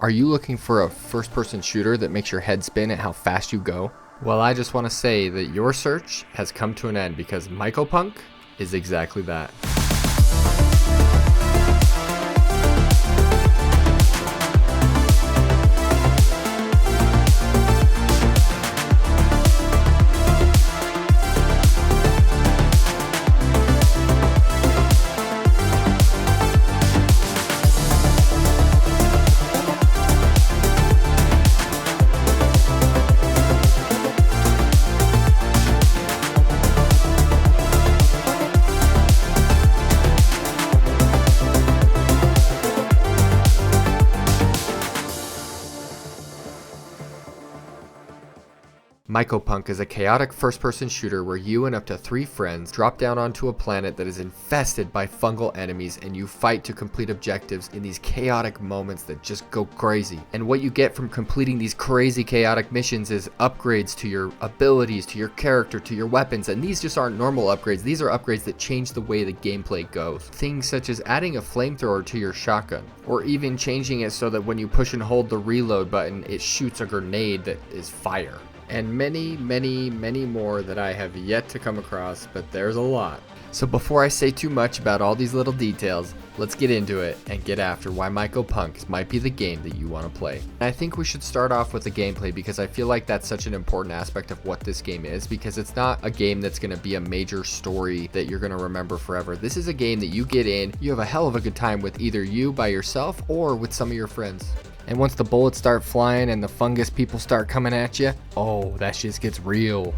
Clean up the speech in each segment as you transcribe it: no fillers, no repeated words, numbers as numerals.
Are you looking for a first-person shooter that makes your head spin at how fast you go? Well, I just want to say that your search has come to an end because Mycopunk is exactly that. Mycopunk is a chaotic first-person shooter where you and up to 3 friends drop down onto a planet that is infested by fungal enemies and you fight to complete objectives in these chaotic moments that just go crazy. And what you get from completing these crazy chaotic missions is upgrades to your abilities, to your character, to your weapons, and these just aren't normal upgrades. These are upgrades that change the way the gameplay goes. Things such as adding a flamethrower to your shotgun, or even changing it so that when you push and hold the reload button, it shoots a grenade that is fire. And many more that I have yet to come across, but there's a lot. So before I say too much about all these little details, let's get into it and get after why Mycopunk might be the game that you want to play. And I think we should start off with the gameplay because I feel like that's such an important aspect of what this game is, because it's not a game that's going to be a major story that you're going to remember forever. This is a game that you get in, you have a hell of a good time with either you by yourself or with some of your friends. And once the bullets start flying and the fungus people start coming at you, oh, that shit gets real.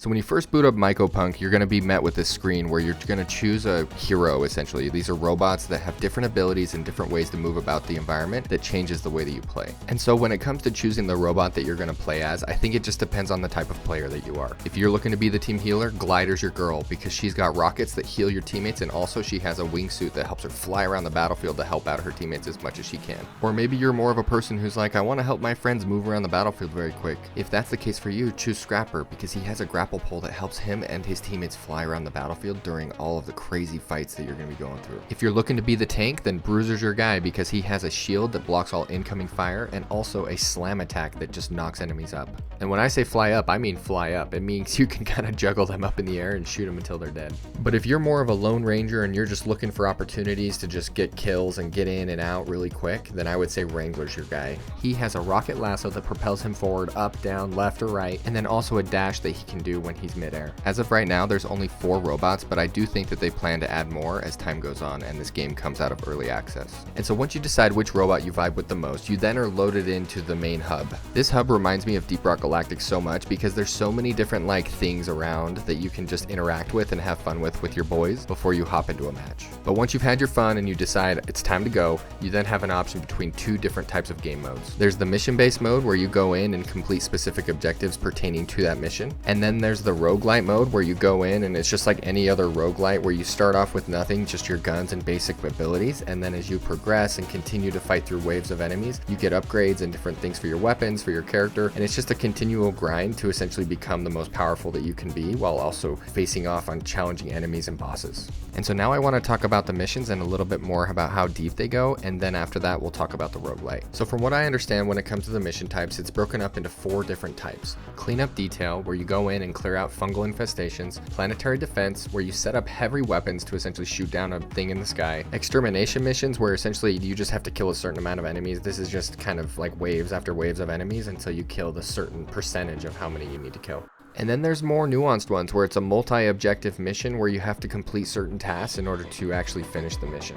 So when you first boot up Mycopunk, you're going to be met with this screen where you're going to choose a hero, essentially. These are robots that have different abilities and different ways to move about the environment that changes the way that you play. And so when it comes to choosing the robot that you're going to play as, I think it just depends on the type of player that you are. If you're looking to be the team healer, Glider's your girl because she's got rockets that heal your teammates, and also she has a wingsuit that helps her fly around the battlefield to help out her teammates as much as she can. Or maybe you're more of a person who's like, I want to help my friends move around the battlefield very quick. If that's the case for you, choose Scrapper because he has a grapple pole that helps him and his teammates fly around the battlefield during all of the crazy fights that you're going to be going through. If you're looking to be the tank, then Bruiser's your guy because he has a shield that blocks all incoming fire and also a slam attack that just knocks enemies up. And when I say fly up, I mean fly up. It means you can kind of juggle them up in the air and shoot them until they're dead. But if you're more of a lone ranger and you're just looking for opportunities to just get kills and get in and out really quick, then I would say Wrangler's your guy. He has a rocket lasso that propels him forward, up, down, left, or right, and then also a dash that he can do when he's midair. As of right now, there's only 4 robots, but I do think that they plan to add more as time goes on and this game comes out of early access. And so once you decide which robot you vibe with the most, you then are loaded into the main hub. This hub reminds me of Deep Rock Galactic so much because there's so many different things around that you can just interact with and have fun with your boys before you hop into a match. But once you've had your fun and you decide it's time to go, you then have an option between 2 different types of game modes. There's the mission-based mode where you go in and complete specific objectives pertaining to that mission. And then there's the roguelite mode where you go in and it's just like any other roguelite where you start off with nothing, just your guns and basic abilities, and then as you progress and continue to fight through waves of enemies, you get upgrades and different things for your weapons, for your character, and it's just a continual grind to essentially become the most powerful that you can be while also facing off on challenging enemies and bosses. And so now I want to talk about the missions and a little bit more about how deep they go, and then after that we'll talk about the roguelite. So from what I understand, when it comes to the mission types, it's broken up into 4 different types. Cleanup detail, where you go in and clear out fungal infestations. Planetary defense, where you set up heavy weapons to essentially shoot down a thing in the sky. Extermination missions, where essentially you just have to kill a certain amount of enemies. This is just kind of like waves after waves of enemies until you kill the certain percentage of how many you need to kill. And then there's more nuanced ones where it's a multi-objective mission where you have to complete certain tasks in order to actually finish the mission.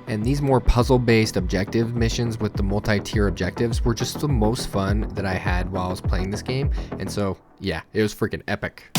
And these more puzzle-based objective missions with the multi-tier objectives were just the most fun that I had while I was playing this game. And so, yeah, it was freaking epic.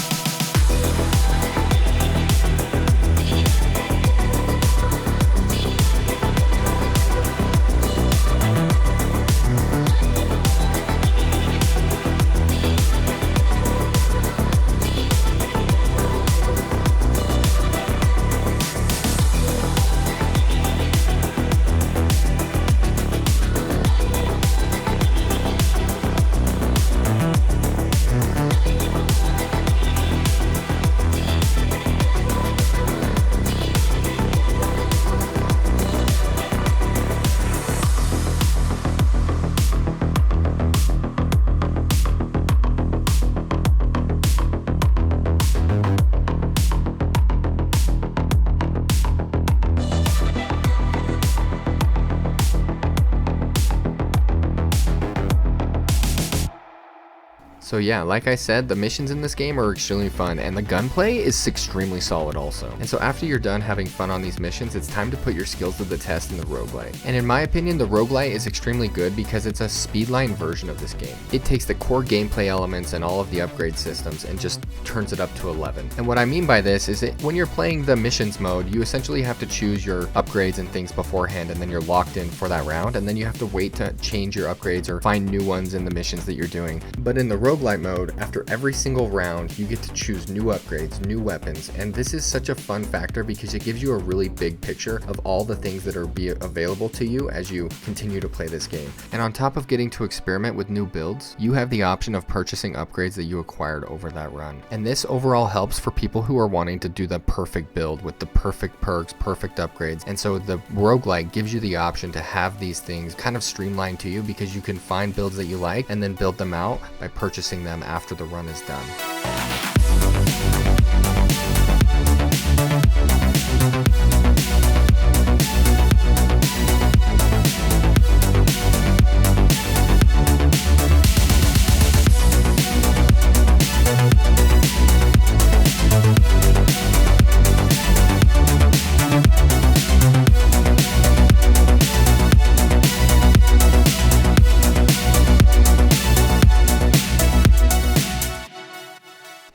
So yeah, like I said, the missions in this game are extremely fun, and the gunplay is extremely solid also. And so after you're done having fun on these missions, it's time to put your skills to the test in the roguelite. And in my opinion, the roguelite is extremely good because it's a speedline version of this game. It takes the core gameplay elements and all of the upgrade systems and just turns it up to 11. And what I mean by this is that when you're playing the missions mode, you essentially have to choose your upgrades and things beforehand, and then you're locked in for that round, and then you have to wait to change your upgrades or find new ones in the missions that you're doing. But in the roguelite mode, after every single round, you get to choose new upgrades, new weapons, and this is such a fun factor because it gives you a really big picture of all the things that are available to you as you continue to play this game. And on top of getting to experiment with new builds, you have the option of purchasing upgrades that you acquired over that run. And this overall helps for people who are wanting to do the perfect build with the perfect perks, perfect upgrades. And so the roguelike gives you the option to have these things kind of streamlined to you because you can find builds that you like and then build them out by purchasing them after the run is done.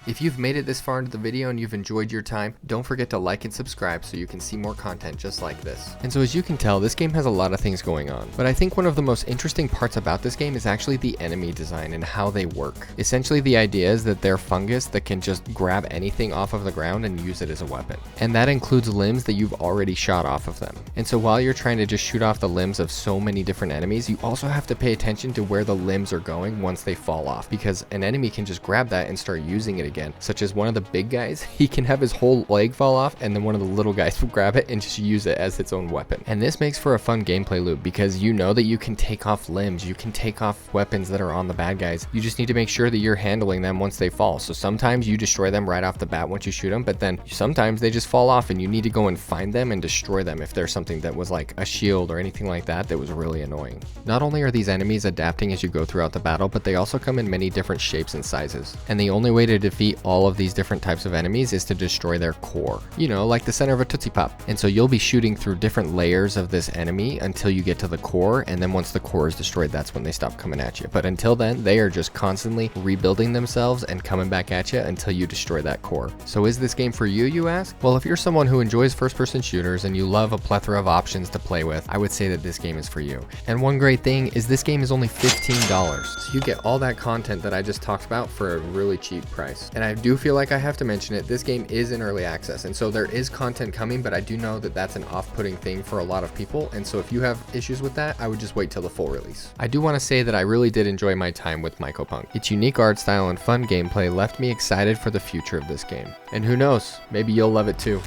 If you've made it this far into the video and you've enjoyed your time, don't forget to like and subscribe so you can see more content just like this. And so as you can tell, this game has a lot of things going on, but I think one of the most interesting parts about this game is actually the enemy design and how they work. Essentially, the idea is that they're fungus that can just grab anything off of the ground and use it as a weapon. And that includes limbs that you've already shot off of them. And so while you're trying to just shoot off the limbs of so many different enemies, you also have to pay attention to where the limbs are going once they fall off, because an enemy can just grab that and start using it again. Such as one of the big guys, he can have his whole leg fall off and then one of the little guys will grab it and just use it as its own weapon. And this makes for a fun gameplay loop because you know that you can take off limbs, you can take off weapons that are on the bad guys. You just need to make sure that you're handling them once they fall. So sometimes you destroy them right off the bat once you shoot them, but then sometimes they just fall off and you need to go and find them and destroy them if there's something that was like a shield or anything like that that was really annoying. Not only are these enemies adapting as you go throughout the battle, but they also come in many different shapes and sizes. And the only way to defeat all of these different types of enemies is to destroy their core, you know, like the center of a Tootsie Pop. And so you'll be shooting through different layers of this enemy until you get to the core, and then once the core is destroyed, that's when they stop coming at you. But until then, they are just constantly rebuilding themselves and coming back at you until you destroy that core. So is this game for you, you ask? Well, if you're someone who enjoys first-person shooters and you love a plethora of options to play with, I would say that this game is for you. And one great thing is this game is only $15, so you get all that content that I just talked about for a really cheap price. And I do feel like I have to mention it, this game is in early access, and so there is content coming, but I do know that that's an off-putting thing for a lot of people, and so if you have issues with that, I would just wait till the full release. I do want to say that I really did enjoy my time with Mycopunk. Its unique art style and fun gameplay left me excited for the future of this game. And who knows, maybe you'll love it too.